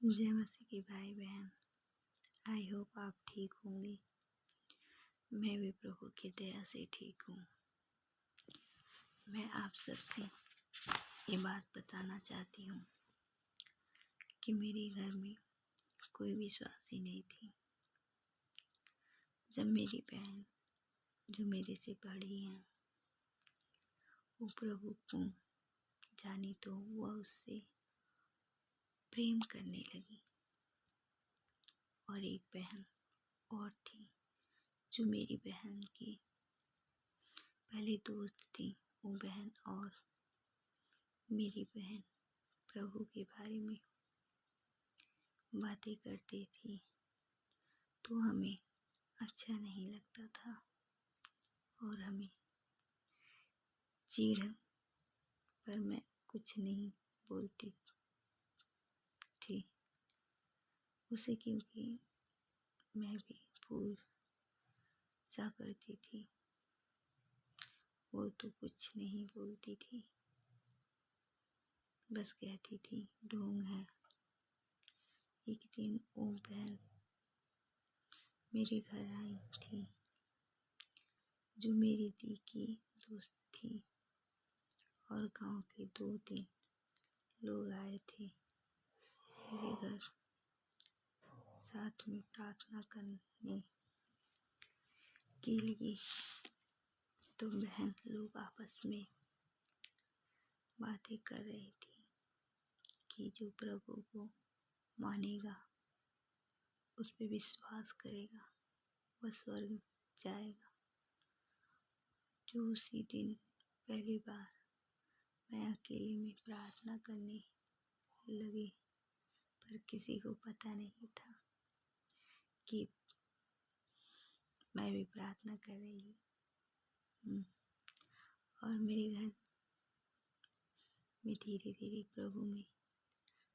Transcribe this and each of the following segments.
जय मसीह की भाई बहन। आई होप आप ठीक होंगे। मैं भी प्रभु की दया से ठीक हूँ। मैं आप सबसे ये बात बताना चाहती हूँ कि मेरे घर में कोई विश्वासी नहीं थी। जब मेरी बहन जो मेरे से बड़ी हैं वो प्रभु को जानी तो वह उससे प्रेम करने लगी। और एक बहन और थी जो मेरी बहन की पहली दोस्त थी। वो बहन और मेरी बहन प्रभु के बारे में बातें करती थी तो हमें अच्छा नहीं लगता था और हमें चिढ़, पर मैं कुछ नहीं बोलती थी उसे, क्योंकि मैं भी पूजा करती थी। वो तो कुछ नहीं बोलती थी, बस कहती थी ढोंग है। एक दिन वो बहन मेरे घर आई थी जो मेरी दी की दोस्त थी और गांव के 2-3 लोग आए थे मेरे घर साथ में प्रार्थना करने के लिए। तो बहन लोग आपस में बातें कर रही थी कि जो प्रभु को मानेगा, उस पे विश्वास करेगा, वह स्वर्ग जाएगा। जो उसी दिन पहली बार मैं अकेले में प्रार्थना करने लगी, पर किसी को पता नहीं था कि मैं भी प्रार्थना कर रही हूँ। और मेरे घर में धीरे धीरे प्रभु में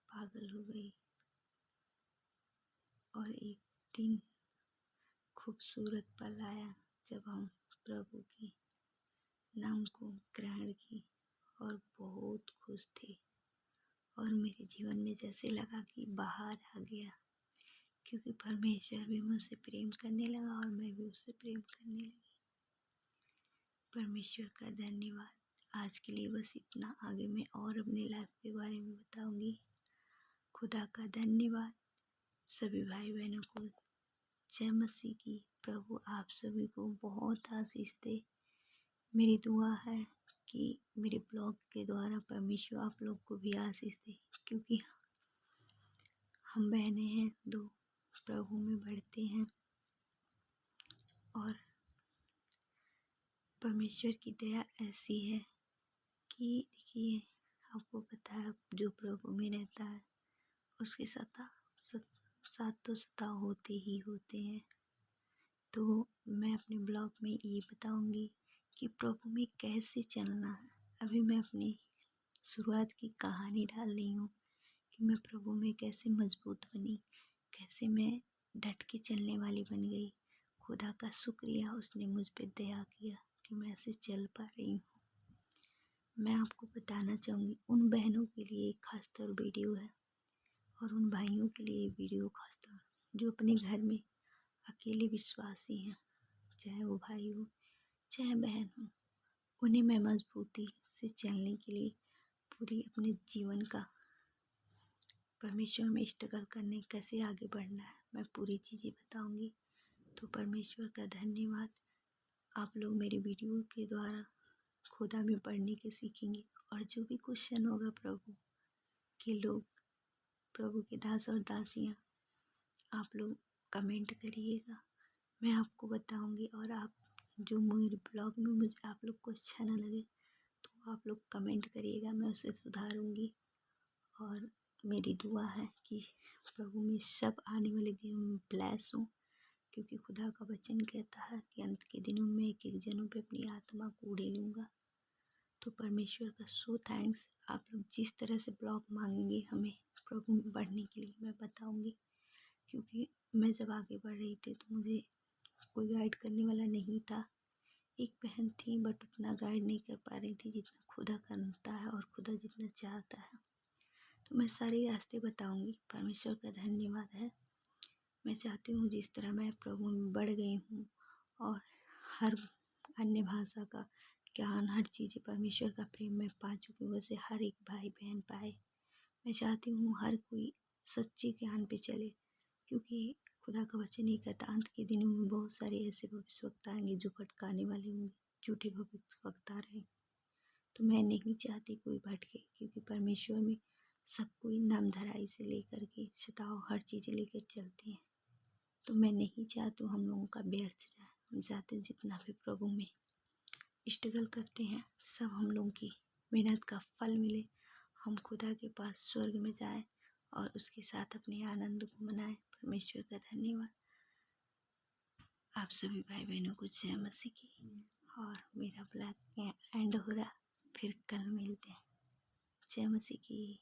पागल हो गई। और एक दिन खूबसूरत पल आया जब हम प्रभु के नाम को ग्रहण की और बहुत खुश थे। और मेरे जीवन में जैसे लगा कि बाहर आ गया, क्योंकि परमेश्वर भी मुझसे प्रेम करने लगा और मैं भी उससे प्रेम करने लगी। परमेश्वर का धन्यवाद। आज के लिए बस इतना। आगे मैं और अपनी लाइफ के बारे में बताऊंगी। खुदा का धन्यवाद। सभी भाई बहनों को जय मसीह की। प्रभु आप सभी को बहुत आशीष दे। मेरी दुआ है कि मेरे ब्लॉग के द्वारा परमेश्वर आप लोग को भी आशीष दे, क्योंकि हम बहनें हैं, 2 प्रभु में बढ़ते हैं। और परमेश्वर की दया ऐसी है कि देखिए, आपको पता है जो प्रभु में रहता है उसके साथ तो सता होते ही होते हैं। तो मैं अपने ब्लॉग में ये बताऊंगी कि प्रभु में कैसे चलना है। अभी मैं अपनी शुरुआत की कहानी डाल रही हूँ कि मैं प्रभु में कैसे मजबूत बनी, कैसे मैं डट के चलने वाली बन गई। खुदा का शुक्रिया, उसने मुझ पे दया किया कि मैं ऐसे चल पा रही हूँ। मैं आपको बताना चाहूँगी उन बहनों के लिए खासतौर वीडियो है और उन भाइयों के लिए वीडियो खासतौर जो अपने घर में अकेले विश्वासी हैं, चाहे वो भाई हो चाहे बहन हो। उन्हें मैं मजबूती से चलने के लिए पूरी अपने जीवन का परमेश्वर में स्ट्रगल करने कैसे आगे बढ़ना है, मैं पूरी चीज़ें बताऊंगी। तो परमेश्वर का धन्यवाद। आप लोग मेरी वीडियो के द्वारा खुदा में पढ़ने के सीखेंगे। और जो भी क्वेश्चन होगा प्रभु के लोग, प्रभु के दास और दासियाँ, आप लोग कमेंट करिएगा, मैं आपको बताऊंगी। और आप जो मेरे ब्लॉग में मुझे आप लोग को अच्छा ना लगे तो आप लोग कमेंट करिएगा, मैं उसे सुधारूंगी। और मेरी दुआ है कि प्रभु में सब आने वाले दिनों में ब्लेस हूँ, क्योंकि खुदा का वचन कहता है कि अंत के दिनों में एक जनों पे अपनी आत्मा को उड़ेलूँगा। तो परमेश्वर का सो थैंक्स। आप लोग जिस तरह से ब्लॉग मांगेंगे हमें प्रभु में बढ़ने के लिए, मैं बताऊंगी। क्योंकि मैं जब आगे बढ़ रही थी तो मुझे कोई गाइड करने वाला नहीं था। एक बहन थी बट उतना गाइड नहीं कर पा रही थी जितना खुदा करता है और खुदा जितना चाहता है। तो मैं सारे रास्ते बताऊंगी। परमेश्वर का धन्यवाद है। मैं चाहती हूँ जिस तरह मैं प्रभु में बढ़ गई हूँ और हर अन्य भाषा का ज्ञान, हर चीज़ें परमेश्वर का प्रेम में पा चुकी हूँ, वैसे हर एक भाई बहन पाए। मैं चाहती हूँ हर कोई सच्चे ज्ञान पे चले, क्योंकि खुदा का वचन ये कहता अंत के दिनों में बहुत सारे ऐसे भविष्यवक्ता आएंगे जो भटकाने वाले होंगे, झूठे भविष्यवक्ता रहे। तो मैं नहीं चाहती कोई भटके, क्योंकि परमेश्वर में सब कोई नामधराई से लेकर के छताओ हर चीज़ें लेकर चलते हैं। तो मैं नहीं चाहती हूँ हम लोगों का व्यर्थ जाए। हम चाहते हैं जितना भी प्रभु में स्ट्रगल करते हैं सब हम लोगों की मेहनत का फल मिले, हम खुदा के पास स्वर्ग में जाएं और उसके साथ अपने आनंद को मनाएं। परमेश्वर का धन्यवाद। आप सभी भाई बहनों को जय मसीह की। और मेरा ब्लॉग एंड हो रहा, फिर कल मिलते हैं। जय मसीह की।